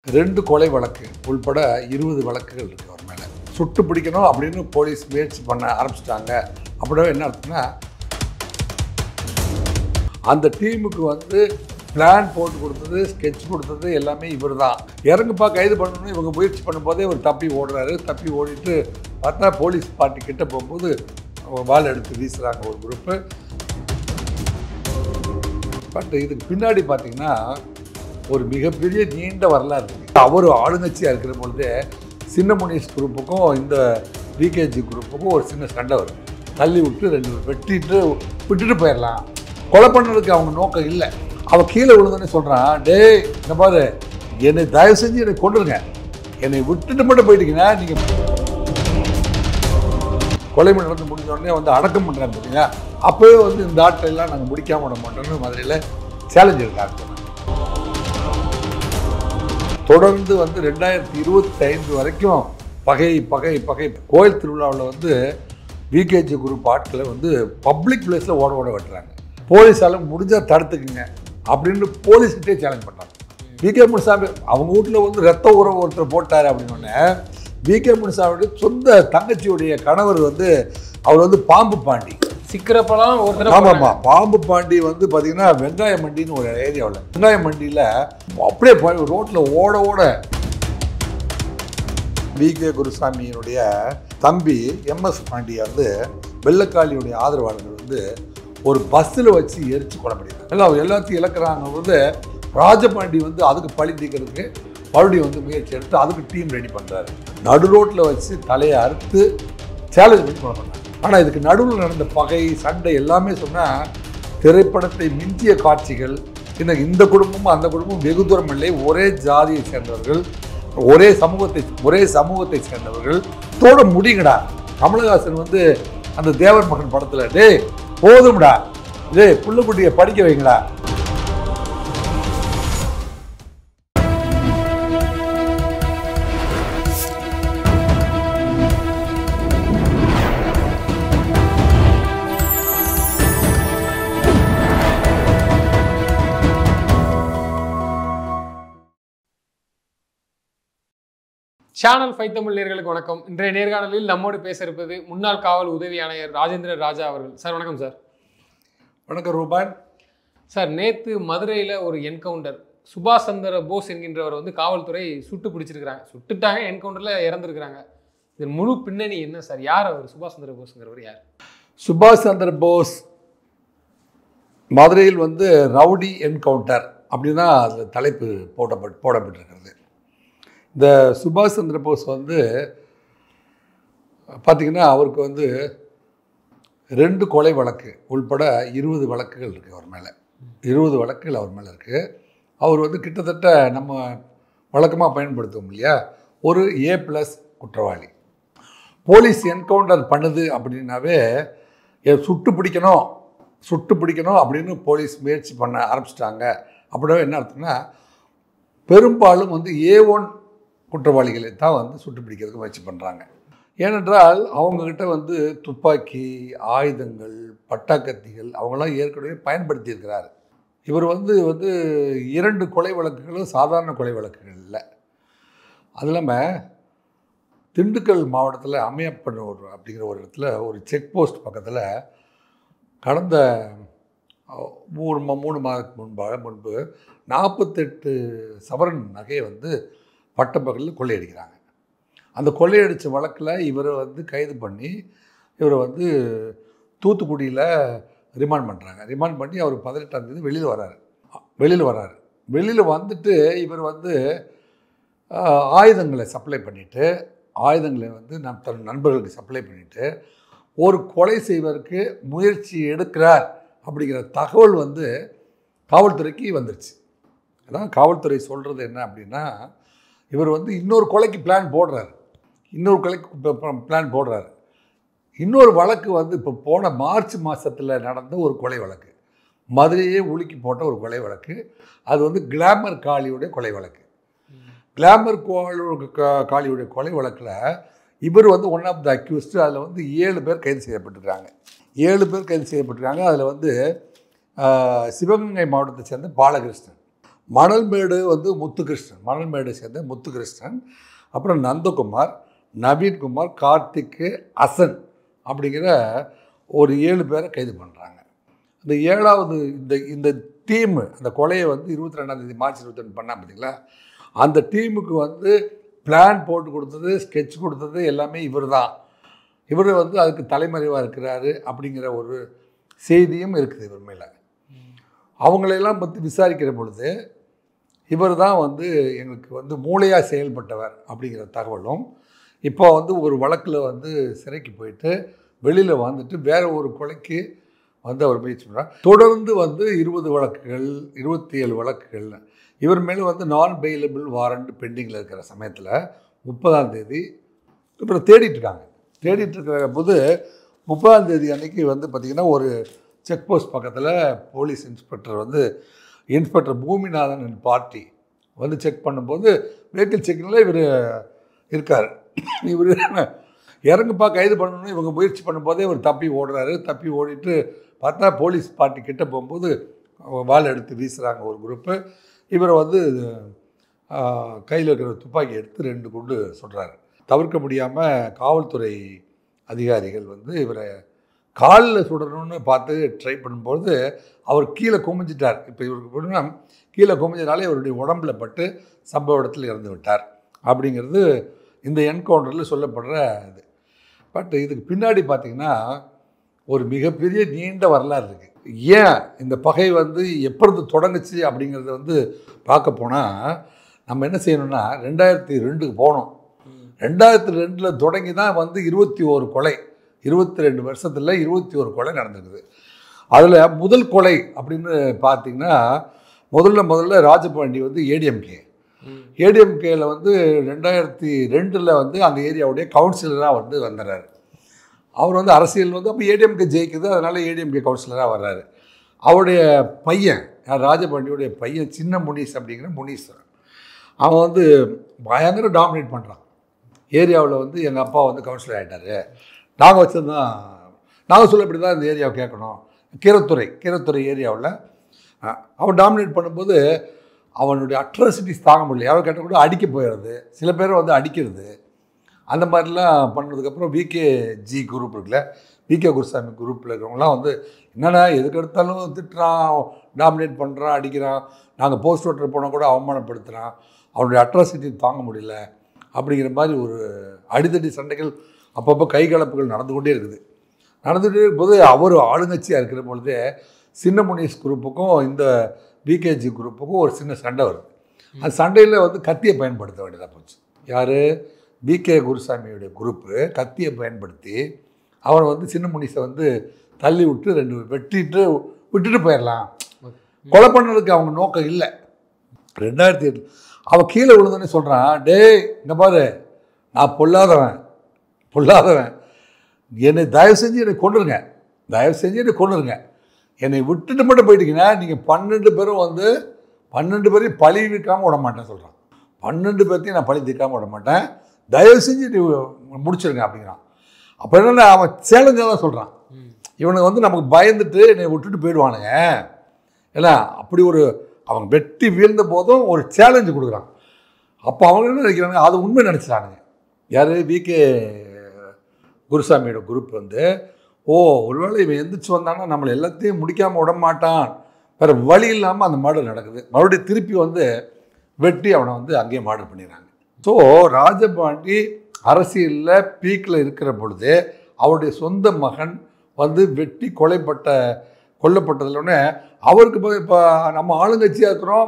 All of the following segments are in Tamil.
2 கொலை வழக்கு உள்பட 20 வழக்குகள் இருக்குது அவர் மேலே. சுட்டு பிடிக்கணும் அப்படின்னு போலீஸ் முயற்சி பண்ண ஆரம்பிச்சிட்டாங்க. அப்படின்னா என்ன அர்த்தம்னா, அந்த டீமுக்கு வந்து பிளான் போட்டு கொடுத்தது, ஸ்கெட்ச் கொடுத்தது எல்லாமே இவர் தான். இறங்குப்பா கைது பண்ணணும்னு இவங்க முயற்சி பண்ணும்போதே இவர் தப்பி ஓடுறாரு. தப்பி ஓடிட்டு பார்த்தா போலீஸ் பார்ட்டி கிட்ட போகும்போது வால் எடுத்து வீசுகிறாங்க ஒரு குரூப்பு. பட் இதுக்கு பின்னாடி பார்த்தீங்கன்னா ஒரு மிகப்பெரிய நீண்ட வரலாறு இருக்குது. அவர் ஆளுங்கட்சியாக இருக்கிற பொழுதே சின்ன முனீஸ் குரூப்புக்கும் இந்த விகேஜி குரூப்புக்கும் ஒரு சின்ன சண்டை வரும். தள்ளி விட்டு 2 வெட்டிட்டு விட்டுட்டு போயிடலாம். கொலை பண்ணுறதுக்கு அவங்க நோக்கம் இல்லை. அவன் கீழே விழுந்தோன்னே சொல்கிறான், டேய் இந்த பாரு, என்னை தயவு செஞ்சு என்னை கொண்டுருங்க, என்னை விட்டுட்டு மட்டும் போயிட்டீங்கன்னா நீங்கள் கொலை நடந்து முடிஞ்சோடனே வந்து அடக்கம் பண்ணுறாங்க பார்த்தீங்களா, அப்போவே வந்து இந்த ஆட்களெல்லாம் நாங்கள் முடிக்காம விட மாட்டோம்னு மதுரையில் சேலஞ்ச் இருக்காங்க. தொடர்ந்து வந்து 2025 வரைக்கும் பகை பகை பகை. கோயில் திருவிழாவில் வந்து விகேஜி குரூப் ஆட்களை வந்து பப்ளிக் பிளேஸில் ஓட வெட்டுறாங்க. போலீஸால் முடிஞ்சால் தடுத்துக்குங்க அப்படின்னு போலீஸ்கிட்டே சேலஞ்ச் பண்ணுறாங்க. விகே முனுசாமி அவங்க வீட்டில் வந்து ரத்த உறவு ஒருத்தர் போட்டார் அப்படின்னோடனே விகே முனுசாமியுடைய சொந்த தங்கச்சியுடைய கணவர் வந்து அவர் வந்து பாம்பு பாண்டி சிக்கிறப்பெல்லாம் ஆமாம்மா, பாம்பு பாண்டி வந்து பார்த்தீங்கன்னா வெங்காய மண்டின்னு ஒரு ஏரியாவில், வெங்காய மண்டியில் அப்படியே ரோட்டில் ஓட ஓட விகே குருசாமியினுடைய தம்பி எம்எஸ் பாண்டியை வந்து வெள்ளக்காளியுடைய ஆதரவாளர்கள் வந்து ஒரு பஸ்ஸில் வச்சு எரிச்சு கொலை பண்ணிடுறாங்க. எல்லாம் எல்லாத்தையும் இழக்கிறாங்க போது ராஜபாண்டி வந்து அதுக்கு பழி தீர்க்கிறதுக்கு மறுபடியும் வந்து முயற்சி எடுத்து அதுக்கு டீம் ரெடி பண்ணுறாரு. நடு ரோட்டில் வச்சு தலையை அறுத்து சேலஞ்ச் பண்ணி கொலை பண்ணாங்க. ஆனால் இதுக்கு நடுவில் நடந்த பகை சண்டை எல்லாமே சொன்னால் திரைப்படத்தை மிஞ்சிய காட்சிகள். இன்னும் இந்த குடும்பமும் அந்த குடும்பமும் வெகு தூரம் இல்லை, ஒரே ஜாதியை சேர்ந்தவர்கள், ஒரே சமூகத்தை சேர்ந்தவர்கள். தோட முடிங்கடா. கமலஹாசன் வந்து அந்த தேவர் மகன் படத்தில், டே போதும்டா, டே புள்ளுக்குட்டியை படிக்க வைங்கடா. சேனல் 5 தமிழ் நேயர்களுக்கு வணக்கம். இன்றைய நேர்காணலில் நம்மோடு பேச இருப்பது முன்னாள் காவல் உதவி ஆணையர் ராஜேந்திர ராஜா அவர்கள். சார் வணக்கம். சார் வணக்கம் ரூபான். சார், நேற்று மதுரையில் ஒரு என்கவுண்டர், சுபாஷ் சந்திர போஸ் என்கின்றவர் வந்து காவல்துறை சுட்டு பிடிச்சிருக்கிறாங்க. சுட்டுட்டாங்க, என்கவுண்டரில் இறந்துருக்கிறாங்க. இதன் முழு பின்னணி என்ன சார்? யார் அவர்? சுபாஷ் சந்திர போஸ்ங்கிறவர் யார்? சுபாஷ் சந்திர போஸ் மதுரையில் வந்து ரவுடி என்கவுண்டர் அப்படின்னா அதில் தலைப்பு போடப்பட்டிருக்கிறது. இந்த சுபாஷ் சந்திர போஸ் வந்து பார்த்திங்கன்னா அவருக்கு வந்து 2 கொலை வழக்கு உள்பட 20 வழக்குகள் இருக்குது அவர் மேலே. 20 வழக்குகள் அவர் மேலே இருக்குது. அவர் வந்து கிட்டத்தட்ட நம்ம வழக்கமாக பயன்படுத்துவோம் இல்லையா, ஒரு A+ குற்றவாளி. போலீஸ் என்கவுண்டர் பண்ணுது அப்படின்னாவே சுட்டு பிடிக்கணும் அப்படின்னு போலீஸ் முயற்சி பண்ண ஆரம்பிச்சிட்டாங்க. அப்படின்னா என்ன அர்த்தம்னா, பெரும்பாலும் வந்து A1 குற்றவாளிகளை தான் வந்து சுட்டு பிடிக்கிறதுக்கு முயற்சி பண்ணுறாங்க. ஏனென்றால் அவங்கக்கிட்ட வந்து துப்பாக்கி, ஆயுதங்கள், பட்டாக்கத்திகள் அவங்களாம் ஏற்கனவே பயன்படுத்தியிருக்கிறார். இவர் வந்து 2 கொலை வழக்குகளும் சாதாரண கொலை வழக்குகள் இல்லை. அது இல்லாமல் திண்டுக்கல் மாவட்டத்தில் அம்மையப்பனூர் அப்படிங்கிற ஒரு இடத்துல ஒரு செக் போஸ்ட் பக்கத்தில் கடந்த 3 மாதத்துக்கு முன்பு 48 சவரன் நகையை வந்து பட்டப்பகலில் கொள்ளையடிக்கிறாங்க. அந்த கொள்ளையடித்த வழக்கில் இவரை வந்து கைது பண்ணி இவரை வந்து தூத்துக்குடியில் ரிமாண்ட் பண்ணுறாங்க. ரிமாண்ட் பண்ணி அவர் 18ஆம் தேதி வெளியில் வராரு. வெளியில் வந்துட்டு இவர் வந்து ஆயுதங்களை சப்ளை பண்ணிவிட்டு, ஆயுதங்களை வந்து தன் நண்பர்களுக்கு சப்ளை பண்ணிவிட்டு ஒரு கொலை செய்வதற்கு முயற்சி எடுக்கிறார் அப்படிங்கிற தகவல் வந்து காவல்துறைக்கு வந்துருச்சு. அதான் காவல்துறை சொல்கிறது என்ன அப்படின்னா, இவர் வந்து இன்னொரு கொலைக்கு பிளான் போடுறாரு. இன்னொரு வழக்கு வந்து இப்போ போன மார்ச் மாதத்தில் நடந்த ஒரு கொலை வழக்கு, மதுரையே உலுக்கி போட்ட ஒரு கொலை வழக்கு. அது வந்து கிளாமர் காளியுடைய கொலை வழக்கு. கிளாமர் காளியுடைய கொலை வழக்கில் இவர் வந்து ஒன் ஆஃப் த அக்யூஸ்டு. அதில் வந்து 7 பேர் கைது செய்யப்பட்டிருக்காங்க. 7 பேர் கைது செய்யப்பட்டிருக்காங்க. அதில் வந்து சிவகங்கை மாவட்டத்தை சேர்ந்த பாலகிருஷ்ணன், மணல்மேடு வந்து முத்துகிருஷ்ணன், மணல்மேடு சேர்ந்த முத்துகிருஷ்ணன், அப்புறம் நந்தகுமார், நவீன்குமார், கார்த்திக், அசன் அப்படிங்கிற ஒரு 7 பேரை கைது பண்ணுறாங்க. இந்த 7வது இந்த டீமு அந்த கொலையை வந்து 22ஆம் தேதி மார்ச் 22 பண்ணா பார்த்தீங்களா, அந்த டீமுக்கு வந்து பிளான் போட்டு கொடுத்தது, ஸ்கெட்ச் கொடுத்தது எல்லாமே இவர் தான். இவர் வந்து அதுக்கு தலைமறைவாக இருக்கிறாரு அப்படிங்கிற ஒரு செய்தியும் இருக்குது இவர் மேலே. அவங்களையெல்லாம் பற்றி விசாரிக்கிற பொழுது இவர் தான் வந்து எங்களுக்கு வந்து மூளையாக செயல்பட்டவர் அப்படிங்கிற தகவலும், இப்போ வந்து ஒரு வழக்கில் வந்து சிறைக்கு போயிட்டு வெளியில் வந்துட்டு வேற ஒரு கொலைக்கு வந்து அவர் முயற்சி பண்ணுறார். தொடர்ந்து வந்து 20 வழக்குகள் 27 வழக்குகள் இவர் மேலே வந்து நான் பெயிலபிள் வாரண்ட் பெண்டிங்கில் இருக்கிற சமயத்தில் 30ஆம் தேதி இப்போ தேடிட்டுருக்காங்க. தேடிட்டுருக்கிற போது 30ஆம் தேதி அன்றைக்கி வந்து பார்த்திங்கன்னா ஒரு செக் போஸ்ட் பக்கத்தில் போலீஸ் இன்ஸ்பெக்டர் வந்து இன்ஸ்பெக்டர் பூமிநாதன் அண்ட் பார்ட்டி வந்து செக் பண்ணும்போது வெஹிக்கிள் செக்கிங்கில் இவர் இருக்கார். இவர் இறங்குப்பா கைது பண்ணணும்னு இவங்க முயற்சி பண்ணும்போதே இவர் தப்பி ஓடுறாரு. தப்பி ஓடிட்டு பார்த்தா போலீஸ் பார்ட்டி கிட்ட போகும்போது வால் எடுத்து வீசுகிறாங்க ஒரு குரூப்பு. இவரை வந்து கையில் இருக்கிற துப்பாக்கி எடுத்து 2 குண்டு சொல்கிறாரு. தவிர்க்க முடியாமல் காவல்துறை அதிகாரிகள் வந்து இவரை காலில் சுடணும்னு பார்த்து ட்ரை பண்ணும்போது அவர் கீழே குமிஞ்சிட்டார். இப்போ இவருக்கு எப்படின்னா கீழே குமிஞ்சனாலே இவருடைய உடம்புல பட்டு சம்பவ இடத்தில் இறந்து விட்டார் அப்படிங்கிறது இந்த என்கவுண்டரில் சொல்லப்படுற இது. பட் இதுக்கு பின்னாடி பார்த்திங்கன்னா ஒரு மிகப்பெரிய நீண்ட வரலாறு இருக்குது. ஏன் இந்த பகை வந்து எப்பொழுது தொடங்குச்சு அப்படிங்கிறத வந்து பார்க்க போனால் நம்ம என்ன செய்யணும்னா 2002க்கு போகணும். 2002 தொடங்கி தான் வந்து 21 கொலை, 22 வருஷத்தில் 21 கொலை நடந்திருக்குது. அதில் முதல் கொலை அப்படின்னு பார்த்திங்கன்னா முதல்ல ராஜபாண்டி வந்து ஏடிஎம்கேயில் வந்து 2002 வந்து அந்த ஏரியாவுடைய கவுன்சிலராக வந்து வந்துடுறாரு. அவர் வந்து அரசியல் வந்து அப்போ ஏடிஎம்கே ஜெயிக்குது, அதனால் ஏடிஎம்கே கவுன்சிலராக வர்றாரு. அவருடைய பையன் ராஜபாண்டியுடைய பையன் சின்ன முனீஸ் அப்படிங்கிற முனீஸ்வரன், அவன் வந்து பயங்கர டாமினேட் பண்ணுறான். ஏரியாவில் வந்து எங்கள் அப்பா வந்து கவுன்சிலர் ஆகிட்டார், நாங்கள் வச்சதுதான், நாங்கள் சொல்ல இப்படி தான் இந்த ஏரியாவை கேட்கணும். கீரத்துறை ஏரியாவில் அவன் டாமினேட் பண்ணும்போது அவனுடைய அட்ராசிட்டிஸ் தாங்க முடியல. யாரோ கேட்டால் கூட அடிக்க போயிடுறது, சில பேர் வந்து அடிக்கிறது, அந்த மாதிரிலாம் பண்ணதுக்கப்புறம் விகேஜி குரூப் இருக்குல்ல, விகே குருசாமி குரூப்பில் இருக்கிறவங்களாம் வந்து என்னென்னா எதுக்கு எடுத்தாலும் திட்டுறான், டாமினேட் பண்ணுறான், அடிக்கிறான், நாங்கள் போஸ்ட் ஓட்டர் போனால் கூட அவமானப்படுத்துகிறான், அவனுடைய அட்ராசிட்டி தாங்க முடியல அப்படிங்கிற மாதிரி ஒரு அடித்தடி சண்டைகள் அப்பப்போ கைகலப்புகள் நடந்து கொண்டே இருக்குது. நடந்துகிட்டே இருக்கும்போது அவர் ஆளுங்கட்சியாக இருக்கிற பொழுதே சின்ன முனீஸ் குரூப்புக்கும் இந்த விகேஜி குரூப்புக்கும் ஒரு சின்ன சண்டை வருது. அந்த சண்டையில் வந்து கத்தியை பயன்படுத்த வேண்டியதாக போச்சு. யார்? விகே குருசாமியுடைய குரூப்பு கத்தியை பயன்படுத்தி அவரை வந்து சின்ன முனீஸை வந்து தள்ளி விட்டு 2 வெட்டிட்டு விட்டுட்டு போயிடலாம். கொலை பண்ணதுக்கு அவங்க நோக்கம் இல்லை. 2008 அவன் கீழே விழுந்தோன்னே சொல்கிறான், டேய் இங்கே பாரு, நான் பொல்லாதவன், என்னை தயவு செஞ்சு என்னை கொண்டுருங்க, என்னை விட்டுட்டு மட்டும் போயிட்டீங்கன்னா நீங்கள் 12 பேரும் வந்து 12 பேரையும் பழி தீர்க்காமல் விட மாட்டேன்னு சொல்கிறான். 12 பேர்த்தையும் நான் பழி தீர்க்காமல் விட மாட்டேன், தயவு செஞ்சு நீ முடிச்சிருங்க அப்படிங்கிறான். அப்போ என்னென்னா அவன் சேலஞ்சாக தான் சொல்கிறான். இவனுக்கு வந்து நமக்கு பயந்துட்டு என்னை விட்டுட்டு போயிடுவானுங்க இல்லை, அப்படி ஒரு அவங்க வெட்டி வீழ்ந்த போதும் ஒரு சேலஞ்சு கொடுக்குறான். அப்போ அவங்க என்ன நினைக்கிறாங்க, அது உண்மை நினச்சிட்டானுங்க. யார்? விகே குருசாமியோட குரூப் வந்து ஒருவேளை இவன் எந்திரிச்சு வந்தான்னா நம்மளை எல்லாத்தையும் முடிக்காமல் விட மாட்டான், வேறு வழி இல்லாமல் அந்த மர்டர் நடக்குது. மறுபடியும் திருப்பி வந்து வெட்டி அவனை வந்து அங்கேயே மர்டர் பண்ணிடுறாங்க. ஸோ ராஜபாண்டி அரசியலில் பீக்கில் இருக்கிற பொழுது அவருடைய சொந்த மகன் வந்து வெட்டி கொல்லப்பட்டதுலோடனே அவருக்கு இப்போ நம்ம ஆளுங்கட்சியாக இருக்கிறோம்,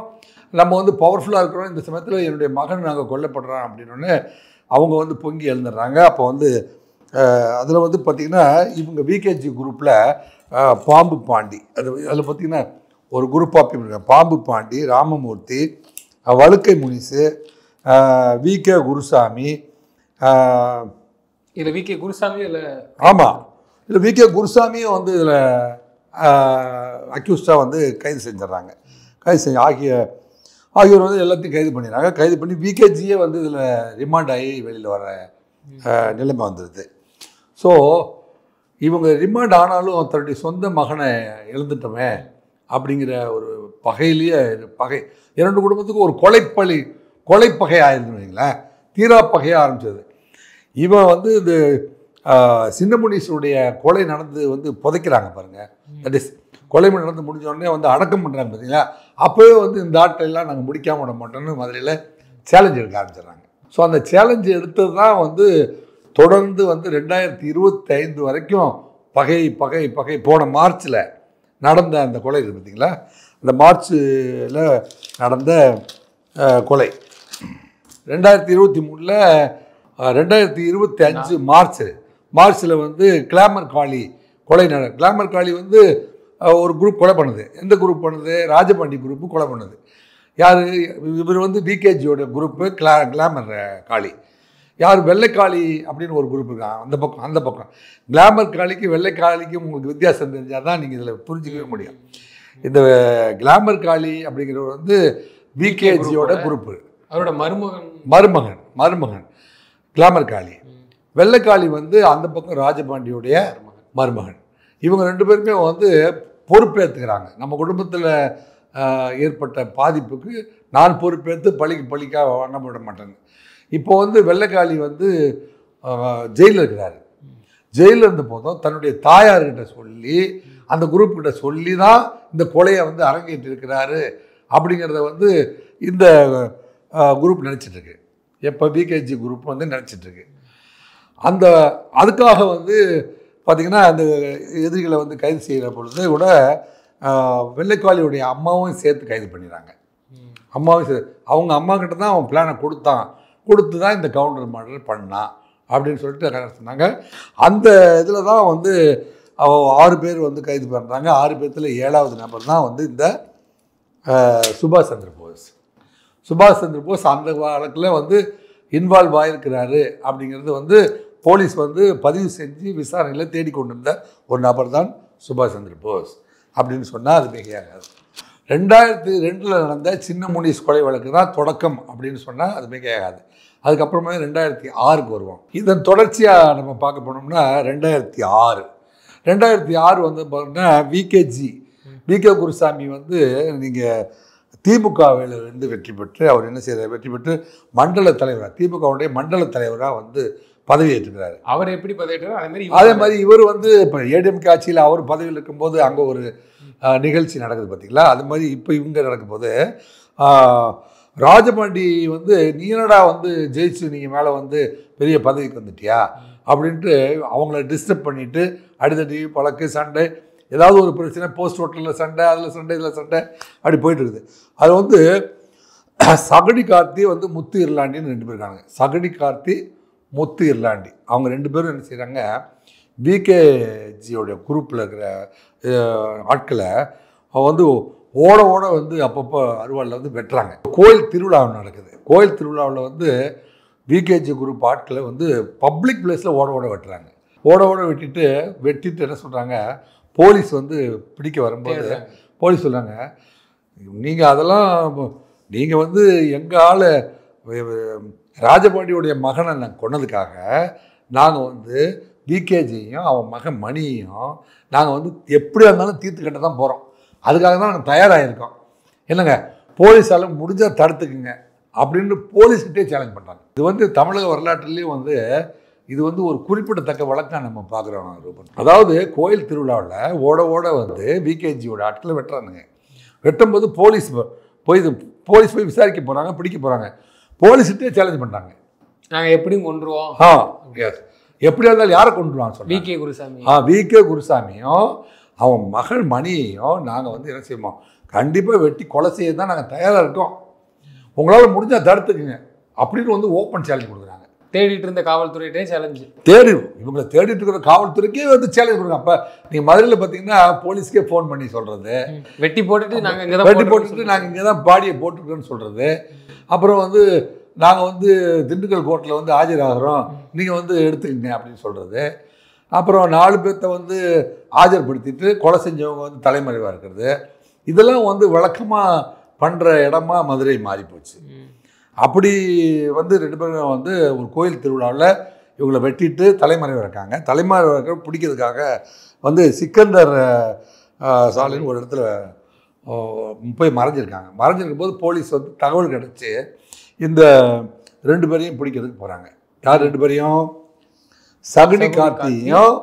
நம்ம வந்து பவர்ஃபுல்லாக இருக்கிறோம், இந்த சமயத்தில் என்னுடைய மகன் நாங்கள் கொல்லப்படுறான் அப்படின்னோடனே அவங்க வந்து பொங்கி எழுந்துடுறாங்க. அப்போ வந்து அதில் வந்து பார்த்திங்கன்னா இவங்க விகேஜி குரூப்பில் பாம்பு பாண்டி, அதில் பார்த்திங்கன்னா ஒரு குரூப்பாக இருக்காங்க. பாம்பு பாண்டி, ராமமூர்த்தி, வழுக்கை முனிசு, விகே குருசாமி. இதில் விகே குருசாமியும் இல்லை, ஆமாம், இதில் விகே குருசாமியும் வந்து இதில் அக்யூஸ்டாக வந்து கைது செஞ்சிடறாங்க. ஆகியோர் வந்து எல்லாத்தையும் கைது பண்ணிடுறாங்க. கைது பண்ணி விகேஜியே வந்து இதில் ரிமாண்ட் ஆகி வெளியில் வர நிலைமை வந்துடுது. ஸோ இவங்க ரிமாண்ட் ஆனாலும் தன்னுடைய சொந்த மகனை இழந்துட்டோமே அப்படிங்கிற ஒரு பகையிலேயே பகை, 2 குடும்பத்துக்கும் ஒரு கொலைப்பகை ஆயிருந்துன்னு வைங்களேன், தீரா பகையாக ஆரம்பிச்சது. இவன் வந்து இது சின்னமுனீஸ்வருடைய கொலை நடந்து வந்து புதைக்கிறாங்க பாருங்கள், தட் இஸ் கொலை நடந்து முடிஞ்ச உடனே வந்து அடக்கம் பண்ணுறாங்க பார்த்தீங்களா, அப்போவே வந்து இந்த ஆட்டையெல்லாம் நாங்கள் முடிக்காம விட மாட்டோம்னு மதுரையில் சேலஞ்ச் எடுக்க ஆரம்பிச்சிடுறாங்க. ஸோ அந்த சேலஞ்சு எடுத்தது தான் வந்து தொடர்ந்து வந்து 2025 வரைக்கும் பகை போன மார்ச்சில் நடந்த அந்த கொலை இருக்குது பார்த்தீங்களா, அந்த மார்ச்சில் நடந்த கொலை 2023 2025 மார்ச்சில் வந்து கிளாமர் காளி கொலை கிளாமர் காளி வந்து ஒரு குரூப் கொலை பண்ணுது. எந்த குரூப் பண்ணுது? ராஜபாண்டி குரூப்பு கொலை பண்ணுது. யார்? இவர் வந்து பிகேஜியோட குரூப்பு கிளாமர் காளி. யார்? வெள்ளைக்காளி அப்படின்னு ஒரு குரூப் இருக்காங்க அந்த பக்கம். கிளாமர் காளிக்கு வெள்ளைக்காளிக்கும் உங்களுக்கு வித்தியாசம் தெரிஞ்சால் தான் நீங்கள் இதில் புரிஞ்சிக்கவே முடியும். இந்த கிளாமர் காளி அப்படிங்கிறவர் வந்து பிகேஜியோட குரூப்பு, அவரோட மருமகன் கிளாமர் காளி. வெள்ளைக்காளி வந்து அந்த பக்கம் ராஜபாண்டியுடைய மருமகன். இவங்க 2 பேருமே வந்து பொறுப்பேற்றுக்கிறாங்க. நம்ம குடும்பத்தில் ஏற்பட்ட பாதிப்புக்கு நான் பொறுப்பேற்று பழிக்காக வண்ண விட மாட்டேங்க. இப்போ வந்து வெள்ளைக்காளி வந்து ஜெயிலில் இருக்கிறாரு. ஜெயிலில் இருந்த போதும் தன்னுடைய தாயார்கிட்ட சொல்லி அந்த குரூப்கிட்ட சொல்லி தான் இந்த கொலையை வந்து அரங்கேற்றி இருக்கிறாரு அப்படிங்கிறத வந்து இந்த குரூப் நினச்சிட்ருக்கு. எப்போ பிகேஜி குரூப் வந்து நினச்சிட்ருக்கு. அதுக்காக வந்து பார்த்திங்கன்னா அந்த எதிரிகளை வந்து கைது செய்கிற பொழுது கூட வெள்ளைக்காளியுடைய அம்மாவும் சேர்த்து கைது பண்ணிடுறாங்க. அவங்க அம்மா கிட்ட தான் அவன் பிளானை கொடுத்து தான் இந்த கவுண்டர் மர்டர் பண்ணான் அப்படின்னு சொல்லிட்டு சொன்னாங்க. அந்த இதில் தான் வந்து 6 பேர் வந்து கைது பண்ணுறாங்க. 6 பேர்த்தில் 7வது நபர் தான் வந்து இந்த சுபாஷ் சந்திர போஸ் அந்த வழக்கில் வந்து இன்வால்வ் ஆகிருக்கிறாரு அப்படிங்கிறது வந்து போலீஸ் வந்து பதிவு செஞ்சு விசாரணையில் தேடிக்கொண்டு இருந்த ஒரு நபர் தான் சுபாஷ் சந்திர போஸ் அப்படின்னு சொன்னால் அது மிகையாகாது. 2002 நடந்த சின்னமுனீஸ் கொலை வழக்கு தான் தொடக்கம் அப்படின்னு சொன்னால் அது மிகையாகாது. அதுக்கப்புறமே 2006 வருவோம். இதன் தொடர்ச்சியாக நம்ம பார்க்க போனோம்னா 2006 வந்து பார்த்தீங்கன்னா விகே குருசாமி வந்து நீங்கள் திமுகவில் வந்து வெற்றி பெற்று அவர் என்ன செய்கிறார்? வெற்றி பெற்று மண்டல தலைவராக, திமுகவுடைய மண்டல தலைவராக வந்து பதவி ஏற்றுக்கிறாரு. அவர் எப்படி பதவியேற்றார் அதே மாதிரி இவர் வந்து இப்போ ஏடிஎம்கே ஆட்சியில் அவர் பதவியில் இருக்கும்போது அங்கே ஒரு நிகழ்ச்சி நடக்குது பார்த்தீங்களா, அது மாதிரி இப்போ இவங்க நடக்கும்போது ராஜபாண்டி வந்து நீனடா வந்து ஜெயிச்சு நீங்கள் மேலே வந்து பெரிய பதவிக்கு வந்துட்டியா அப்படின்ட்டு அவங்கள டிஸ்டர்ப் பண்ணிவிட்டு அடித்தடி பழக்கு சண்டை, ஏதாவது ஒரு பிரச்சனை, போஸ்ட் ஹோட்டலில் சண்டை, அதில் சண்டை, இதில் சண்டை, அப்படி போயிட்டு இருக்குது. அது வந்து சகடி கார்த்தி வந்து முத்து இர்லாண்டின்னு 2 பேர் இருக்காங்க. சகடி கார்த்தி, முத்து இர்லாண்டி, அவங்க 2 பேரும் என்ன செய்கிறாங்க, பிகேஜியோடைய குரூப்பில் இருக்கிற ஆட்களை வந்து ஓட வந்து அப்பப்போ அருவாளில் வந்து வெட்டுறாங்க. கோயில் திருவிழா நடக்குது. கோயில் திருவிழாவில் வந்து பிகேஜி குரூப் ஆட்களை வந்து பப்ளிக் பிளேஸில் ஓட வெட்டுறாங்க. ஓட வெட்டிட்டு என்ன சொல்கிறாங்க, போலீஸ் வந்து பிடிக்க வரும்போது போலீஸ் சொல்கிறாங்க, நீங்கள் வந்து எங்கள் ஆள் ராஜபாண்டியோடைய மகனை நான் கொன்னதுக்காக நாங்கள் வந்து பிகேஜியையும் அவன் மகன் மணியையும் நாங்கள் வந்து எப்படியா இருந்தாலும் தீர்த்துக்கிட்ட தான் போகிறோம், அதுக்காக தான் நாங்கள் தயாராகிருக்கோம், என்னங்க போலீஸால் முடிஞ்சால் தடுத்துக்குங்க அப்படின்னு போலீஸ்கிட்டே சேலஞ்ச் பண்ணுறாங்க. இது வந்து தமிழக வரலாற்றுலேயும் வந்து இது வந்து ஒரு குறிப்பிடத்தக்க வழக்காக நம்ம பார்க்குறோம் ரூபன். அதாவது கோயில் திருவிழாவில் ஓட வந்து பிகேஜியோட ஆட்களை வெட்டுறானுங்க. வெட்டும்போது போலீஸ் போய் விசாரிக்க போகிறாங்க, பிடிக்க போகிறாங்க. போலீஸ்கிட்டே சேலஞ்ச் பண்ணுறாங்க, நாங்கள் எப்படியும் கொண்டுருவோம். எப்படியா இருந்தாலும் யாரை கொண்டுருவாங்க சொல்லுங்கள். விகே குருசாமியும் அவன் மகள் மணியையும் நாங்கள் வந்து என்ன செய்வோம், கண்டிப்பாக வெட்டி கொலை செய்ய தான் நாங்கள் தயாராக இருக்கோம், உங்களால் முடிஞ்சால் தடுத்துக்குங்க அப்படின்னு வந்து ஓப்பன் சேலஞ்ச் கொடுக்குறாங்க. தேடிட்டு இருந்த காவல்துறையிட்டே சேலஞ்சு இவங்களை தேடிட்டு இருக்கிற காவல்துறைக்கே வந்து சேலஞ்ச் கொடுங்க. அப்போ நீங்கள் மதுரையில் பார்த்தீங்கன்னா போலீஸ்க்கே ஃபோன் பண்ணி சொல்கிறது, வெட்டி போட்டுட்டு நாங்கள் இங்கே தான் பாடியை போட்டுருக்கோன்னு சொல்கிறது. அப்புறம் வந்து நாங்கள் வந்து திண்டுக்கல் கோர்ட்டில் வந்து ஆஜராகிறோம், நீங்கள் வந்து எடுத்துக்கங்க அப்படின்னு சொல்கிறது. அப்புறம் 4 பேர்த்த வந்து ஆஜர்படுத்திட்டு கொலை செஞ்சவங்க வந்து தலைமறைவாக இருக்கிறது. இதெல்லாம் வந்து வழக்கமாக பண்ணுற இடமா மதுரை மாறி போச்சு. அப்படி வந்து 2 பேரும் வந்து ஒரு கோயில் திருவிழாவில் இவங்களை வெட்டிட்டு தலைமறைவாக இருக்காங்க. தலைமறைவாக பிடிக்கிறதுக்காக வந்து சிக்கந்தர் சாலைன்னு ஒரு இடத்துல போய் மறைஞ்சிருக்காங்க. மறைஞ்சிருக்கும் போது போலீஸ் வந்து தகவல் கிடச்சி இந்த 2 பேரையும் பிடிக்கிறதுக்கு போகிறாங்க. யார் 2 பேரையும்? சகுனி கார்த்தியையும்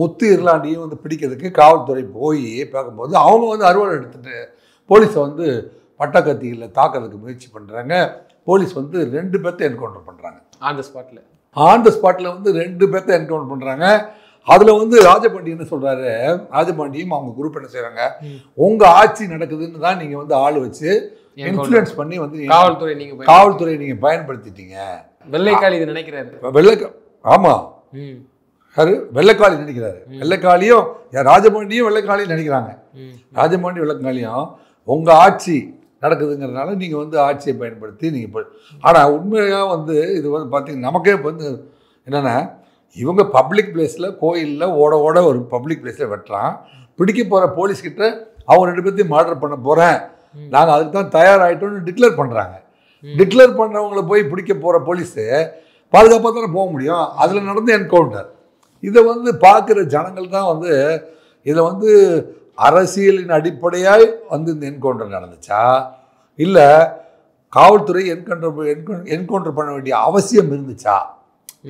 முத்து இருளாண்டியும் வந்து பிடிக்கிறதுக்கு காவல்துறை போய் பார்க்கும்போது அவங்க வந்து அறுவாள் எடுத்துகிட்டு போலீஸை வந்து பட்டாக்கத்திகளில் தாக்கிறதுக்கு முயற்சி பண்ணுறாங்க. போலீஸ் வந்து 2 பேர்த்த என்கவுண்டர் பண்ணுறாங்க. ஆன் த ஸ்பாட்டில் வந்து 2 பேர்த்த என்கவுண்டர் பண்ணுறாங்க. அதில் வந்து ராஜபாண்டி என்ன சொல்கிறாரு, ராஜபாண்டியும் அவங்க குரூப் என்ன செய்கிறாங்க, உங்கள் ஆட்சி நடக்குதுன்னு தான் நீங்கள் வந்து ஆள் வச்சு இன்ஃப்ளூயன்ஸ் பண்ணி வந்து காவல்துறை நீங்கள் பயன்படுத்திட்டீங்க. வெள்ளைக்காளி இது நினைக்கிறாரு. ஆமாம், யாரு வெள்ளைக்காளி நினைக்கிறாரு. வெள்ளைக்காளியும் ராஜபாண்டியும் வெள்ளைக்காளியும் நினைக்கிறாங்க. ராஜபாண்டி வெள்ளைக்காளியும் உங்கள் ஆட்சி நடக்குதுங்கிறதுனால நீங்கள் வந்து ஆட்சியை பயன்படுத்தி நீங்கள் ஆனால் உண்மையாக வந்து இது வந்து பார்த்தீங்கன்னா நமக்கே வந்து என்னென்னா, இவங்க பப்ளிக் பிளேஸில் கோயிலில் ஓட ஒரு பப்ளிக் பிளேஸில் வெட்டுறான். பிடிக்க போகிற போலீஸ்கிட்ட அவங்க 2 பேர்த்தையும் மர்டர் பண்ண போகிறேன், நாங்கள் அதுக்கு தான் தயாராகிட்டோன்னு டிக்ளேர் பண்ணுறாங்க. டிக்ளேர் பண்ணுறவங்கள போய் பிடிக்க போகிற போலீஸு பாதுகாப்பாக தானே போக முடியும். அதில் நடந்த என்கவுண்டர். இதை வந்து பார்க்குற ஜனங்கள் தான் வந்து இதில் வந்து அரசியலின் அடிப்படையாக வந்து இந்த என்கவுண்டர் நடந்துச்சா, இல்லை காவல்துறை என்கவுண்டர் பண்ண வேண்டிய அவசியம் இருந்துச்சா?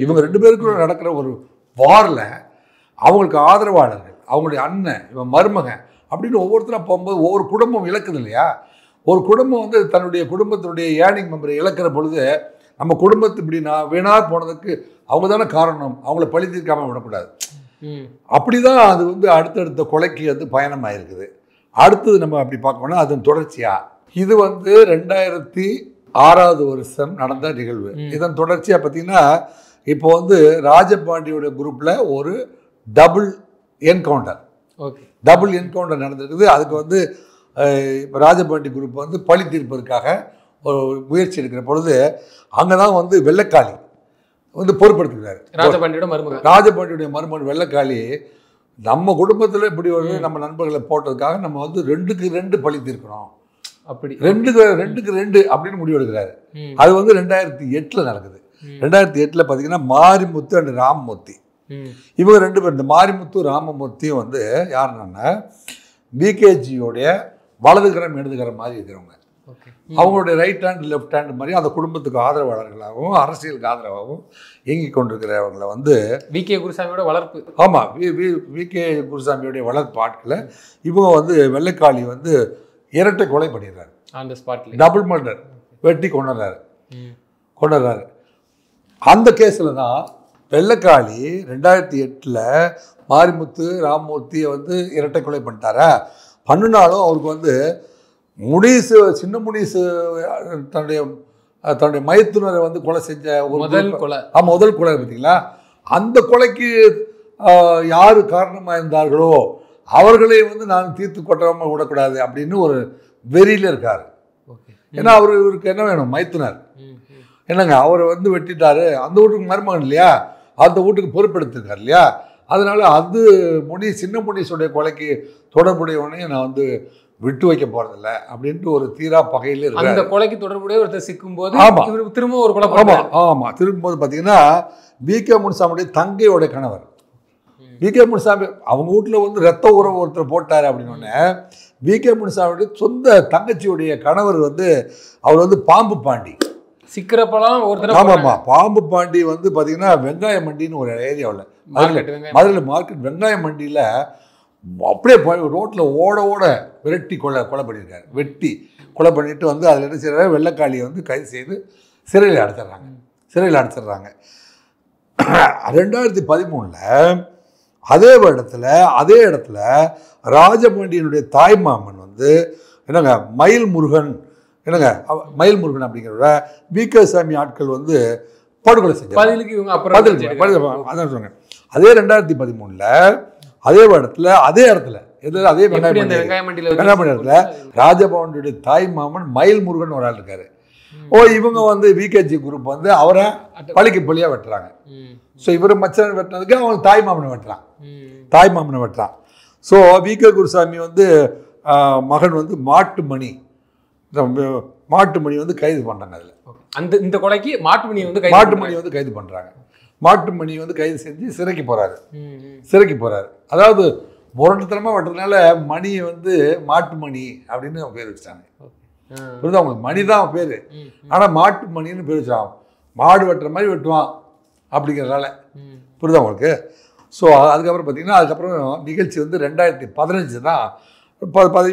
இவங்க 2 பேருக்குள்ள நடக்கிற ஒரு வாரில் அவங்களுக்கு ஆதரவாளர்கள், அவங்களுடைய அண்ணன், இவன் மருமகன் அப்படின்னு ஒவ்வொருத்தராக போகும்போது ஒவ்வொரு குடும்பம் இழக்குது இல்லையா? ஒரு குடும்பம் வந்து தன்னுடைய குடும்பத்தினுடைய ஏர்னிங் மெம்பரை இழக்கிற பொழுது நம்ம குடும்பத்து இப்படி வீணாக போனதுக்கு அவங்க தானே காரணம், அவங்கள பழி தீர்க்காமல் விடக்கூடாது. அப்படி தான் அது வந்து அடுத்தடுத்த கொலைக்கு வந்து பயணமாயிருக்குது. அடுத்தது நம்ம அப்படி பார்க்கணும்னா அதன் தொடர்ச்சியாக இது வந்து 2006 வருஷம் நடந்த நிகழ்வு. இதன் தொடர்ச்சியாக பார்த்தீங்கன்னா இப்போ வந்து ராஜபாண்டியோட குரூப்பில் ஒரு டபுள் என்கவுண்டர் நடந்திருக்குது. அதுக்கு வந்து ராஜபாண்டி குரூப் வந்து பழி தீர்ப்பதற்காக ஒரு முயற்சி எடுக்கிற பொழுது அங்கே தான் வந்து வெள்ளைக்காளி வந்து பொறுப்படுத்துக்கிறாரு. ராஜபாண்டியுடைய மருமகன் வெள்ளைக்காளி நம்ம குடும்பத்தில் இப்படி ஒரு நம்ம நண்பர்களை போட்டதுக்காக நம்ம வந்து 2க்கு 2 பழி தீர்க்கணும், அப்படி 2க்கு 2 அப்படின்னு முடிவு எடுக்கிறாரு. அது வந்து 2008 நடக்குது. 2008 பார்த்தீங்கன்னா மாரிமுத்து அண்ட் ராமமூர்த்தி, இவங்க 2 பேர், இந்த மாரிமுத்து ராமமூர்த்தியும் வந்து யாருன்னா பிகேஜியோடைய வலதுகரம் இடதுகரம் மாதிரி இருக்கிறவங்க. அவங்களுடைய ரைட் ஹேண்ட் லெஃப்ட் ஹேண்ட் மாதிரி அந்த குடும்பத்துக்கு ஆதரவாளர்களாகவும் அரசியலுக்கு ஆதரவாகவும் இயங்கி கொண்டிருக்கிறவங்களை வந்து விகே குருசாமியோட வளர்ப்பு. ஆமாம், விகே குருசாமியோடைய வளர்ப்பு ஆட்களை இவங்க வந்து வெள்ளைக்காளி வந்து இரட்டை கொலை பண்ணிடுறாரு. அந்த ஸ்பாட்ல டபுள் மர்டர் வெட்டி கொண்டுறாரு. அந்த கேஸில் தான் வெள்ளைக்காளி 2008 மாரிமுத்து ராமமூர்த்தியை வந்து இரட்டை கொலை பண்ணிட்டாரா. பண்ணினாலும் அவருக்கு வந்து சின்ன முனீசு தன்னுடைய மைத்துனரை வந்து கொலை செஞ்ச ஒரு முதல் கொலை பார்த்தீங்களா, அந்த கொலைக்கு யார் காரணமாக இருந்தார்களோ அவர்களே வந்து நான் தீர்த்து கொட்டாமல் விடக்கூடாது அப்படின்னு ஒரு வெறியில் இருக்கார். ஏன்னா இவருக்கு என்ன வேணும், மைத்துனர் என்னங்க, அவரை வந்து வெட்டிட்டாரு, அந்த வீட்டுக்கு மருமகன் இல்லையா, அந்த வீட்டுக்கு பொறுப்பெடுத்திருக்கார் இல்லையா, அதனால அது சின்ன முனீஸுடைய கொலைக்கு தொடர்புடையவனையும் நான் வந்து விட்டு வைக்க போறதில்லை அப்படின்ட்டு ஒரு தீரா பகையில் இருக்கு. அந்த கொலைக்கு தொடர்புடைய ஒருத்தர் சிக்கும் போது திரும்ப ஒரு கொலை. ஆமாம், திரும்பும்போது பார்த்தீங்கன்னா விகே முனுசாமியுடைய தங்கையோட கணவர் விகே முனுசாமி அவங்க வீட்டில் வந்து ரத்த உறவு ஒருத்தர் போட்டார் அப்படின்னோடனே விகே முனுசாமியுடைய சொந்த தங்கச்சியுடைய கணவர் வந்து அவர் வந்து பாம்பு பாண்டி சிக்கிறப்பெல்லாம் ஒருத்தர். ஆமாம்மா, பாம்பு பாண்டி வந்து பார்த்தீங்கன்னா வெங்காய மண்டின்னு ஒரு ஏரியாவில் மதுரையில் மார்க்கெட் வெங்காய மண்டியில் அப்படியே ரோட்டில் ஓட விரட்டி கொலை பண்ணியிருக்காரு. வெட்டி கொலை பண்ணிட்டு வந்து அதில் என்ன செய்கிறாரு, வெள்ளைக்காளியை வந்து கைது செய்து சிறையில் அடைச்சிடுறாங்க. 2013 அதே இடத்துல ராஜபாண்டியனுடைய தாய்மாமன் வந்து என்னங்க மயில் முருகன் அப்படிங்கிறவர விகே சாமி ஆட்கள் வந்து படுகொலை செஞ்சாங்க. அதான் சொன்னேன். அதே 2013 அதே இடத்துல ராஜபாண்டியுடைய தாய் மாமன் மயில் முருகன் ஒரு ஆள் இருக்காரு. இவங்க வந்து விகேஜி குரூப் வந்து அவரை பழியா வெட்டுறாங்க. ஸோ இவர் மச்சன் வெட்டினதுக்கு அவங்க தாய் மாமனை வெட்டுறான். ஸோ விகே குருசாமி வந்து மகன் வந்து மாட்டுமணி வந்து கைது பண்ணுறாங்க. அதில் இந்த கொலைக்கு மாட்டுமணி வந்து கைது பண்ணுறாங்க. மாட்டுமணி வந்து கைது செஞ்சு சிறைக்கு போகிறாரு. அதாவது முரட்டுத்தனமாக வெட்டுறதுனால மணியை வந்து மாட்டு மணி அப்படின்னு அவன் பேர் வச்சிட்டாங்க. புரியுதா அவங்களுக்கு? மணி தான் அவன் பேர், ஆனால் மாட்டு மணின்னு பேர் வச்சான். மாடு வெட்டுற மாதிரி வெட்டுவான் அப்படிங்கிறதால. புரியுதா உங்களுக்கு? ஸோ அதுக்கப்புறம் பார்த்தீங்கன்னா அதுக்கப்புறம் நிகழ்ச்சி வந்து 2015 தான்.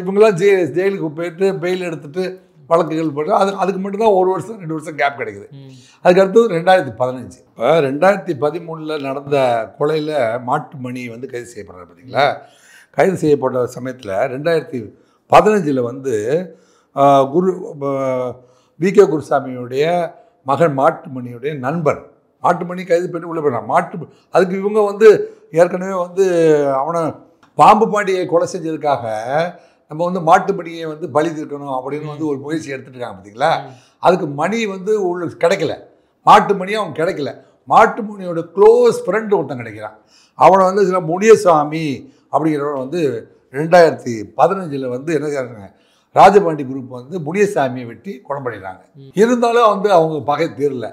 இவங்கெல்லாம் ஜெயிலுக்கு போயிட்டு பெயில் எடுத்துகிட்டு வழக்குகள் போட்டு அதுக்கு மட்டும்தான் 1 வருஷம் 2 வருஷம் கேப் கிடைக்குது. அதுக்கடுத்து 2015. இப்போ 2013 நடந்த கொலையில் மாட்டு மணி வந்து கைது செய்யப்படுறாரு பார்த்தீங்களா? கைது செய்யப்பட்ட சமயத்தில் 2015 வந்து வி.கே. குருசாமியுடைய மகன் மாட்டுமணியுடைய நண்பன் மாட்டுமணி கைது பண்ணி உள்ள போயிடான். அதுக்கு இவங்க வந்து ஏற்கனவே வந்து அவனை பாம்பு பாண்டியை கொலை செஞ்சதுக்காக நம்ம வந்து மாட்டுமணியை வந்து பலி தீர்க்கணும் அப்படின்னு வந்து ஒரு முயற்சி எடுத்துட்டு இருக்காங்க பார்த்தீங்களா? அதுக்கு மணி வந்து உள்ள கிடைக்கல, மாட்டுமணியும் அவன் கிடைக்கல. மாட்டுமணியோட க்ளோஸ் ஃப்ரெண்டு ஒருத்தன் கிடைக்கிறான். அவனை வந்து சில முனியசாமி அப்படிங்கிறவன் வந்து 2015 வந்து என்ன செய்றாங்க, ராஜபாண்டி குரூப் வந்து முனியசாமியை வெட்டி கொலை பண்ணிடுறாங்க. இருந்தாலும் வந்து அவங்க பகை தீரல.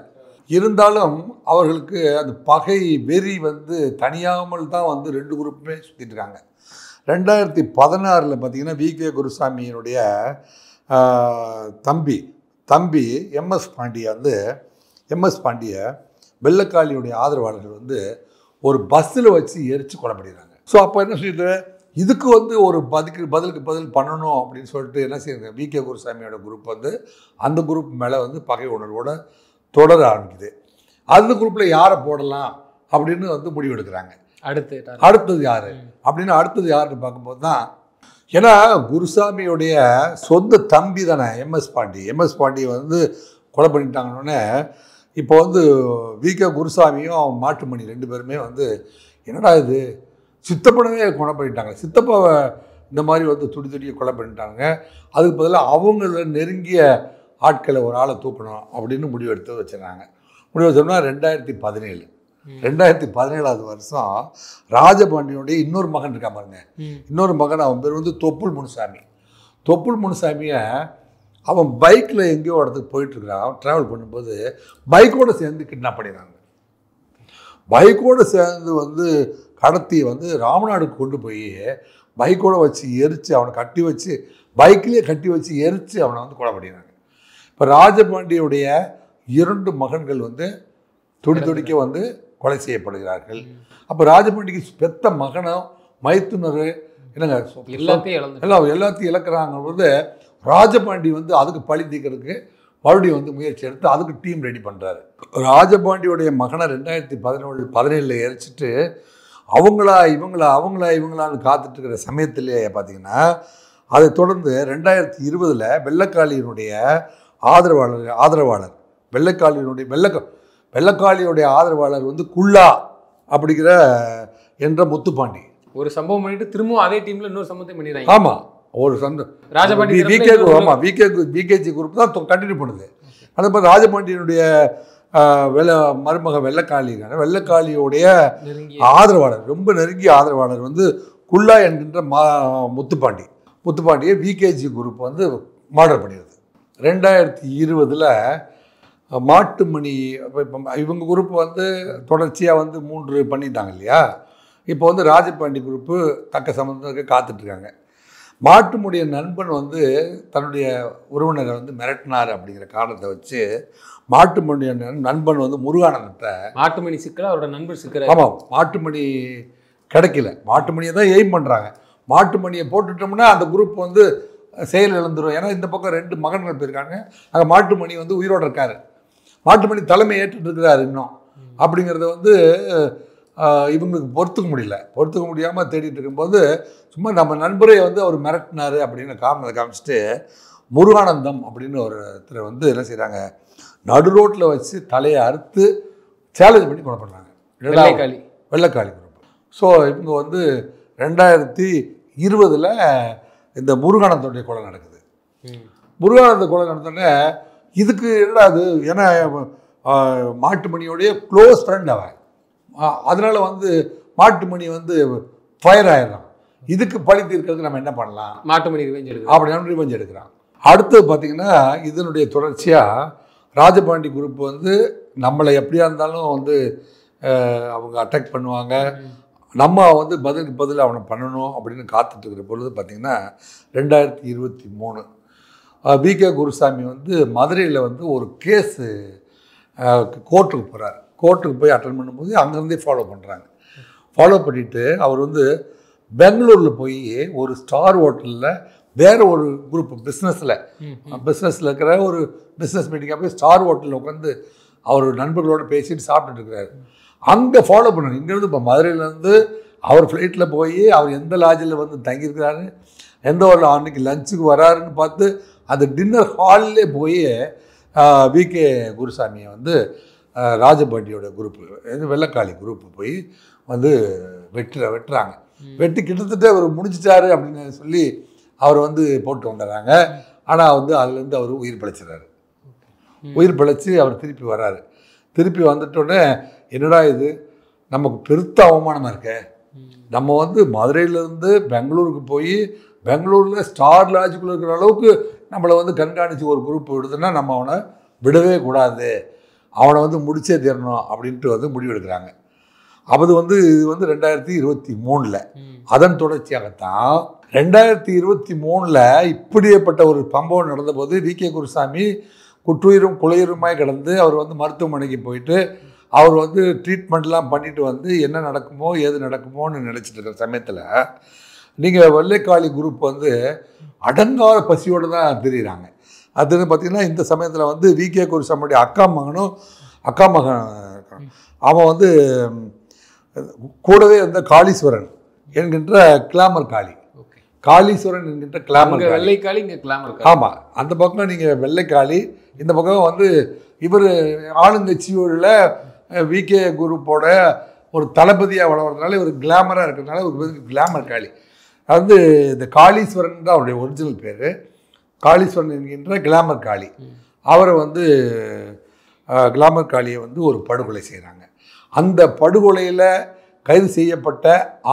இருந்தாலும் அவர்களுக்கு அந்த பகை வெறி வந்து தனியாமல் தான் வந்து 2 குரூப்புமே சுற்றிட்டு இருக்காங்க. 2016 பார்த்தீங்கன்னா வி.கே. குருசாமியினுடைய தம்பி எம்.எஸ். பாண்டியை வெள்ளக்காளியுடைய ஆதரவாளர்கள் வந்து ஒரு பஸ்ஸில் வச்சு எரித்து கொலை பண்ணிடுறாங்க. ஸோ அப்போ என்ன செய்யுது, இதுக்கு வந்து ஒரு பதிலுக்கு பதில் பண்ணணும் அப்படின்னு சொல்லிட்டு என்ன செய்யுங்க, வி.கே. குருசாமியோட குரூப் வந்து அந்த குரூப் மேலே வந்து பகை உணர்வோட தொடர ஆரம்பிக்குது. அந்த குரூப்பில் யாரை போடலாம் அப்படின்னு வந்து முடிவெடுக்கிறாங்க. அடுத்தது யார் அப்படின்னு அடுத்தது பார்க்கும்போது தான், ஏன்னா குருசாமியுடைய சொந்த தம்பி தானே எம்.எஸ். பாண்டி வந்து கொலை பண்ணிட்டாங்கன்னொன்னே இப்போ வந்து வி.கே. குருசாமியும் மாட்டுமணி 2 பேருமே வந்து என்னடா இது, சித்தப்பனவே கொலை பண்ணிட்டாங்க, சித்தப்பாவை இந்த மாதிரி வந்து துடியை கொலை பண்ணிட்டாங்க, அதுக்கு பதிலாக அவங்கள நெருங்கிய ஆட்களை ஒரு ஆளை தூக்கணும் அப்படின்னு முடிவெடுத்து வச்சிடறாங்க. முடிவு வச்சோம்னா 2017 வருஷம் ராஜபாண்டியோடைய இன்னொரு மகன் இருக்கா பாருங்க, இன்னொரு மகன், அவன் பேர் வந்து தொப்புள் முனுசாமியை அவன் பைக்கில் எங்கேயோ இடத்துக்கு போயிட்டுருக்கிறான். ட்ராவல் பண்ணும்போது பைக்கோடு சேர்ந்து கிட்னாப் பண்ணிடுறாங்க. பைக்கோடு சேர்ந்து வந்து கடத்தி வந்து ராமநாடுக்கு கொண்டு போய் பைக்கோடு வச்சு எரித்து அவனை பைக்கிலேயே கட்டி வச்சு எரித்து அவனை வந்து கொலை பண்ணிடுறாங்க. இப்போ ராஜபாண்டியுடைய 2 மகன்கள் வந்து துடிக்க வந்து கொலை செய்யப்படுகிறார்கள். அப்போ ராஜபாண்டிக்கு பெத்த மகனும் மைத்துனர் என்னங்க எல்லாத்தையும் இழக்கிறாங்க போது ராஜபாண்டி வந்து அதுக்கு பழி தீர்க்கிறதுக்கு மறுபடியும் வந்து முயற்சி எடுத்து அதுக்கு டீம் ரெடி பண்ணுறாரு. ராஜபாண்டியுடைய மகனை 2017 எரிச்சிட்டு இவங்களான்னு காத்துட்டு இருக்கிற சமயத்திலே பார்த்தீங்கன்னா அதை தொடர்ந்து 2020 வெள்ளக்காளியினுடைய ஆதரவாளர் வெள்ளக்காளியுடைய ஆதரவாளர் வந்து குள்ளா அப்படிங்கிற என்ற முத்துப்பாண்டி ஒரு சம்பவம் பண்ணிட்டு திரும்பவும் அதே டீம்ல இன்னொரு சம்பவத்தை பண்ணிடுறாங்க. ஆமாம், ஒரு ராஜபாண்டி விகேஜி குரூப் தான் கண்டினியூ பண்ணுது. அதே மாதிரி ராஜபாண்டியனுடைய மருமக வெள்ளக்காளியுடைய ஆதரவாளர், ரொம்ப நெருங்கிய ஆதரவாளர் வந்து குள்ளா என்கின்ற முத்துப்பாண்டியை விகேஜி குரூப் வந்து மர்டர் பண்ணிடுது. 2020 மாட்டுமணி இவங்க குரூப் வந்து தொடர்ச்சியாக வந்து 3 பண்ணிட்டாங்க இல்லையா? இப்போ வந்து ராஜபாண்டி குரூப்பு தக்க சம்பந்தத்துக்கு காத்துட்ருக்காங்க. மாட்டுமுடைய நண்பன் வந்து தன்னுடைய உறவினரை வந்து மிரட்டினார் அப்படிங்கிற காரணத்தை வச்சு மாட்டுமணிய நண்பன் வந்து முருகானந்தத்தை மாட்டுமணி சிக்கல அவரோட நண்பர் சிக்கல. ஆமாம், மாட்டுமணி கிடைக்கல, மாட்டுமணியை தான் எய்ம் பண்ணுறாங்க. மாட்டுமணியை போட்டுட்டோம்னா அந்த குரூப் வந்து செயல் இழந்துடும். ஏன்னா இந்த பக்கம் 2 மகன்கள் போயிருக்காங்க, அங்கே மாட்டுமணி வந்து உயிரோடு இருக்கார், மாட்டுமணி தலைமை ஏற்றுட்டு இருக்கிறார் இன்னும் அப்படிங்கிறத வந்து இவங்களுக்கு பொறுத்துக்க முடியாமல் தேடிட்டு இருக்கும்போது சும்மா நம்ம நண்பரை வந்து அவர் மிரட்டினார் அப்படின்னு காரணத்தை காமிச்சிட்டு முருகானந்தம் அப்படின்னு ஒருத்தரை வந்து என்ன செய்கிறாங்க, நடு ரோட்டில் வச்சு தலையை அறுத்து சேலஞ்ச் பண்ணி கொலை பண்ணுறாங்க. வெள்ளக்காளி குரூப். ஸோ இவங்க வந்து 2020 இந்த முருகானந்தோடைய கொலை நடக்குது. முருகானந்த கொலை நடந்தோடனே இதுக்கு என்னடா அது, ஏன்னா மாட்டுமணியோடைய க்ளோஸ் ஃப்ரெண்ட் அவன், அதனால வந்து மாட்டுமணி வந்து ஃபயர் ஆயிடுறான். இதுக்கு பழி தீர்க்கிறதுக்கு நம்ம என்ன பண்ணலாம், மாட்டுமணி ரிவெஞ்ச் எடுக்கிறான். அடுத்தது பார்த்தீங்கன்னா இதனுடைய தொடர்ச்சியாக ராஜபாண்டி குரூப் வந்து நம்மளை எப்படியா இருந்தாலும் வந்து அவங்க அட்டாக் பண்ணுவாங்க, நம்ம வந்து பதிலுக்கு பதில் அவனை பண்ணணும் அப்படின்னு காத்துட்டு இருக்கிற பொழுது பார்த்திங்கன்னா 2023 வி.கே. குருசாமி வந்து மதுரையில் வந்து ஒரு கேஸு கோர்ட்டுக்கு போகிறார். கோர்ட்டுக்கு போய் அட்டன் பண்ணும்போது அங்கேருந்தே ஃபாலோ பண்ணுறாங்க. ஃபாலோ பண்ணிவிட்டு அவர் வந்து பெங்களூரில் போய் ஒரு ஸ்டார் ஹோட்டலில் வேறு ஒரு குரூப் பிஸ்னஸில் இருக்கிற ஒரு பிஸ்னஸ் மீட்டிங்காக போய் ஸ்டார் ஹோட்டலில் உட்காந்து அவர் நண்பர்களோடு பேசிட்டு சாப்பிட்டுட்டு இருக்கிறாரு. அங்கே ஃபாலோ பண்ணணும். இங்கேருந்து இப்போ மதுரையிலேருந்து அவர் ஃப்ளைட்டில் போய் அவர் எந்த லாட்ஜில் வந்து தங்கியிருக்கிறாரு, எந்த ஒரு அன்றைக்கி லஞ்சுக்கு வராருன்னு பார்த்து அந்த டின்னர் ஹாலிலே போய் வி.கே. குருசாமியை வந்து ராஜபாண்டியோட குரூப்பு வெள்ளக்காளி குரூப்பு போய் வந்து வெட்டுறாங்க. வெட்டி கிட்டத்தட்ட அவர் முடிச்சிட்டாரு அப்படின்னு சொல்லி அவர் வந்து போட்டு வந்துடுறாங்க. ஆனால் வந்து அதுலேருந்து அவர் உயிர் பிழைச்சிடறாரு. உயிர் பிழைச்சி அவர் திருப்பி வராரு. திருப்பி வந்துட்டோடனே என்னடா இது நமக்கு பெருத்த அவமானமாக இருக்க, நம்ம வந்து மதுரையிலேருந்து பெங்களூருக்கு போய் பெங்களூரில் ஸ்டார் லாட்ஜுக்குள்ளே இருக்கிற அளவுக்கு நம்மளை வந்து கண்காணித்து ஒரு குரூப் விடுதுன்னா நம்ம அவனை விடவே கூடாது, அவனை வந்து முடிச்சே தரணும் அப்படின்ட்டு வந்து முடிவெடுக்கிறாங்க. அது வந்து இது வந்து 2023. அதன் தொடர்ச்சியாகத்தான் 2023 இப்படியேப்பட்ட ஒரு சம்பவம் நடந்தபோது வி.கே. குருசாமி குற்றுயிரும் குளையுருமாய் கிடந்து அவர் வந்து மருத்துவமனைக்கு போயிட்டு அவர் வந்து ட்ரீட்மெண்ட்லாம் பண்ணிட்டு வந்து என்ன நடக்குமோ ஏது நடக்குமோன்னு நினச்சிட்டு இருக்கிற சமயத்தில் நீங்கள் வெள்ளைக்காளி குரூப் வந்து அடங்காத பசியோடு தான் தெரியுறாங்க. அதுன்னு பார்த்திங்கன்னா இந்த சமயத்தில் வந்து வி.கே. குருசாமியுடைய அக்கா மகன் அவன் வந்து கூடவே வந்து காளீஸ்வரன் என்கின்ற கிளாமர் காளீஸ்வரன் என்கின்ற கிளாமர் வெள்ளைக்காளி இங்கே கிளாமர். ஆமாம், அந்த பக்கம் நீங்கள் வெள்ளைக்காளி, இந்த பக்கம் வந்து இவர் ஆளுங்கட்சியோட வி.கே. குரூப்போட ஒரு தளபதியாக வளர்றதுனால ஒரு கிளாமராக இருக்கிறதுனால ஒரு கிளாமர் காளி. அது வந்து இந்த காளீஸ்வரன் தான் அவருடைய ஒரிஜினல் பேர். காளீஸ்வரன் என்கின்ற கிளாமர் காளி அவரை வந்து கிளாமர் காளியை வந்து ஒரு படுகொலை செய்கிறாங்க. அந்த படுகொலையில் கைது செய்யப்பட்ட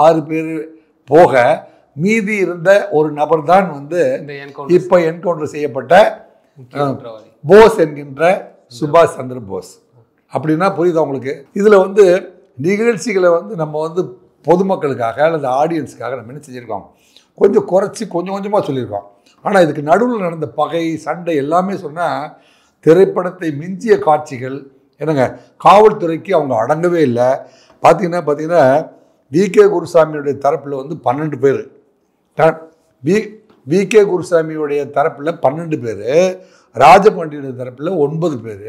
6 பேர் போக மீதி இருந்த ஒரு நபர் தான் வந்து இப்போ என்கவுண்டர் செய்யப்பட்ட போஸ் என்கின்ற சுபாஷ் சந்திர போஸ். அப்படின்னா புரியுதா உங்களுக்கு? இதில் வந்து நிகழ்ச்சிகளை வந்து நம்ம வந்து பொதுமக்களுக்காக அல்லது ஆடியன்ஸுக்காக நம்ம என்ன செஞ்சுருக்கோம், கொஞ்சம் குறைச்சி கொஞ்சம் கொஞ்சமாக சொல்லியிருக்கோம். ஆனால் இதுக்கு நடுவில் நடந்த பகை சண்டை எல்லாமே சொன்னால் திரைப்படத்தை மிஞ்சிய காட்சிகள் என்னங்க. காவல்துறைக்கு அவங்க அடங்கவே இல்லை. பார்த்தீங்கன்னா வி.கே. குருசாமியுடைய தரப்பில் வந்து 12 பேர், வி.கே. குருசாமியுடைய தரப்பில் 12 பேர், ராஜபாண்டியுடைய தரப்பில் 9 பேர்,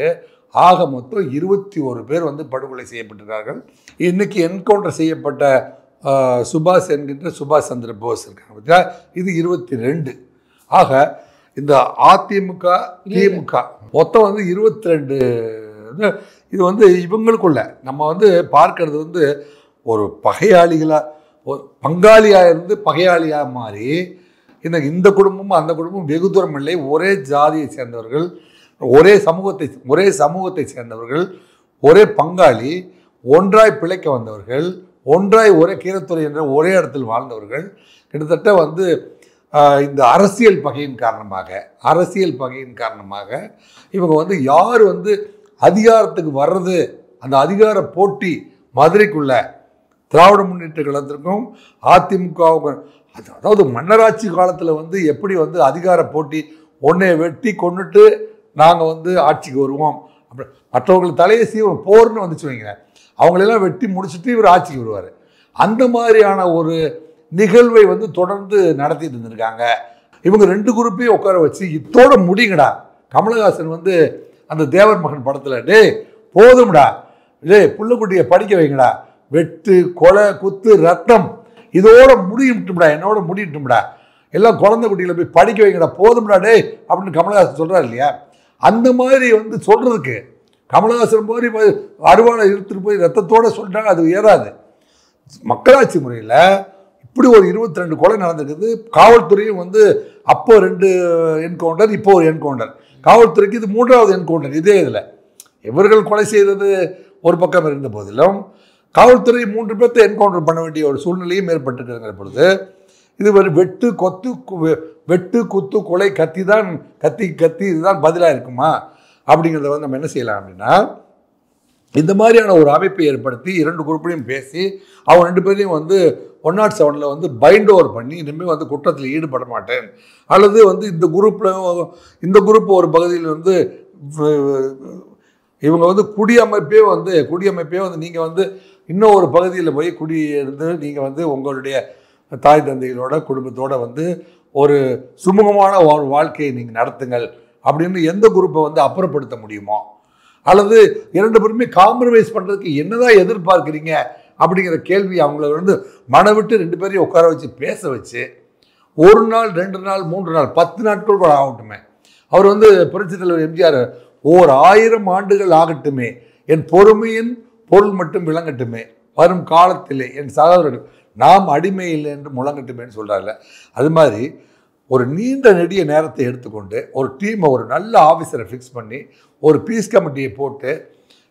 ஆக மொத்தம் 21 பேர் வந்து படுகொலை செய்யப்பட்டிருக்கார்கள். இன்றைக்கி என்கவுண்டர் செய்யப்பட்ட சுபாஷ் என்கின்ற சுபாஷ் சந்திர போஸ் இருக்காங்க பார்த்தா இது 22. ஆக இந்த அதிமுக திமுக மொத்தம் வந்து 22. இது வந்து இவங்களுக்குள்ள நம்ம வந்து பார்க்கறது வந்து ஒரு பகையாளிகளாக ஒரு பங்காளியாக இருந்து பகையாளியாக மாறி இந்த குடும்பமும் அந்த குடும்பமும் வெகு தூரம் இல்லை. ஒரே ஜாதியை சேர்ந்தவர்கள், ஒரே சமூகத்தை சேர்ந்தவர்கள், ஒரே பங்காளி, ஒன்றாய் பிழைக்க வந்தவர்கள், ஒன்றாய் ஒரே கீரத்துறை என்ற ஒரே இடத்தில் வாழ்ந்தவர்கள். கிட்டத்தட்ட வந்து இந்த அரசியல் பகையின் காரணமாக இவங்க வந்து யார் வந்து அதிகாரத்துக்கு வர்றது, அந்த அதிகார போட்டி மதுரைக்குள்ள திராவிட முன்னேற்ற கழகத்திற்கும் அதிமுகவுக்கும், அதாவது மன்னராட்சி காலத்தில் வந்து எப்படி வந்து அதிகார போட்டி ஒன்றை வெட்டி கொண்டுட்டு நாங்கள் வந்து ஆட்சிக்கு வருவோம், அப்படி மற்றவர்கள் தலையை சீவம் போர்னு வந்துச்சு வைங்க, அவங்களெல்லாம் வெட்டி முடிச்சுட்டு இவர் ஆட்சிக்கு வருவார். அந்த மாதிரியான ஒரு நிகழ்வை வந்து தொடர்ந்து நடத்திட்டு இருந்திருக்காங்க. இவங்க 2 குரூப்பையும் உட்கார வச்சு இத்தோட முடிங்கடா. கமலஹாசன் வந்து அந்த தேவர் மகன் படத்தில் டே போதும்டா, புள்ளுக்குட்டியை படிக்க வைங்கடா, வெட்டு கொலை குத்து ரத்தம் இதோட முடியும்டா, என்னோட முடியட்டும்டா, எல்லாம் குழந்தை குட்டிகளை போய் படிக்க வைங்கடா, போதும்டா டே அப்படின்னு கமலஹாசன் சொல்கிறார் இல்லையா? அந்த மாதிரி வந்து சொல்கிறதுக்கு கமலஹாசன் மாதிரி அருவாளை இழுத்துட்டு போய் ரத்தத்தோடு சொல்லிட்டாங்க, அது ஏறாது. மக்களாட்சி முறையில் இப்படி ஒரு 22 கொலை நடந்திருக்குது. காவல்துறையும் வந்து அப்போ 2 என்கவுண்டர், இப்போ ஒரு என்கவுண்டர். காவல்துறைக்கு இது 3வது என்கவுண்டர். இதே இதில் இவர்கள் கொலை செய்தது ஒரு பக்கம் இருந்த போதிலும் காவல்துறை 3 பேர்த்தை என்கவுண்டர் பண்ண வேண்டிய ஒரு சூழ்நிலையும் ஏற்பட்டுருக்கிற பொழுது இது ஒரு வெட்டு குத்து கொலை கத்தி இதுதான் பதிலாக இருக்குமா அப்படிங்கிறத வந்து நம்ம என்ன செய்யலாம் அப்படின்னா, இந்த மாதிரியான ஒரு அமைப்பை ஏற்படுத்தி 2 குரூப்லையும் பேசி அவங்க 2 பேரையும் வந்து 107 வந்து பைண்ட் ஓவர் பண்ணி இனிமேல் வந்து குற்றத்தில் ஈடுபட மாட்டேன், அல்லது வந்து இந்த குரூப் ஒரு பகுதியில் வந்து இவங்க வந்து குடியமைப்பே வந்து நீங்கள் வந்து இன்னும் ஒரு பகுதியில் போய் குடியிருந்து நீங்கள் வந்து உங்களுடைய தாய் தந்தைகளோட குடும்பத்தோட வந்து ஒரு சுமூகமான வாழ்க்கையை நீங்கள் நடத்துங்கள் அப்படின்னு எந்த குரூப்பை வந்து அப்புறப்படுத்த முடியுமோ, அல்லது 2 பேருமே காம்ப்ரமைஸ் பண்ணுறதுக்கு என்னதான் எதிர்பார்க்குறீங்க அப்படிங்கிற கேள்வி அவங்கள வந்து மனவிட்டு 2 பேரையும் உட்கார வச்சு பேச வச்சு 1 நாள் 2 நாள் 3 நாள் 10 நாட்கள் கூட ஆகட்டுமே. அவர் வந்து புரட்சித் தலைவர் எம்ஜிஆர் 1000 ஆண்டுகள் ஆகட்டுமே, என் பொறுமையின் பொருள் மட்டும் விளங்கட்டுமே, வரும் காலத்திலே என் சகோதரர்கள் நாம் அடிமை இல்லை என்று முழங்கட்டுமேன்னு சொல்கிறார்ல. அது மாதிரி ஒரு நீண்ட நெடிய நேரத்தை எடுத்துக்கொண்டு ஒரு டீமை, ஒரு நல்ல ஆஃபீஸரை ஃபிக்ஸ் பண்ணி ஒரு பீஸ் கமிட்டியை போட்டு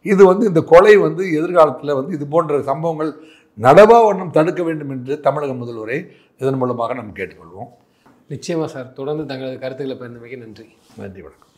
இது வந்து இந்த கொலை வந்து எதிர்காலத்தில் வந்து இது போன்ற சம்பவங்கள் நடவா வண்ணம் தடுக்க வேண்டும் என்று தமிழக முதல்வரை இதன் மூலமாக நாம் கேட்டுக்கொள்வோம். நிச்சயமாக சார். தொடர்ந்து தங்களது கருத்துக்களை பகிர்ந்தமைக்கு நன்றி. நன்றி, வணக்கம்.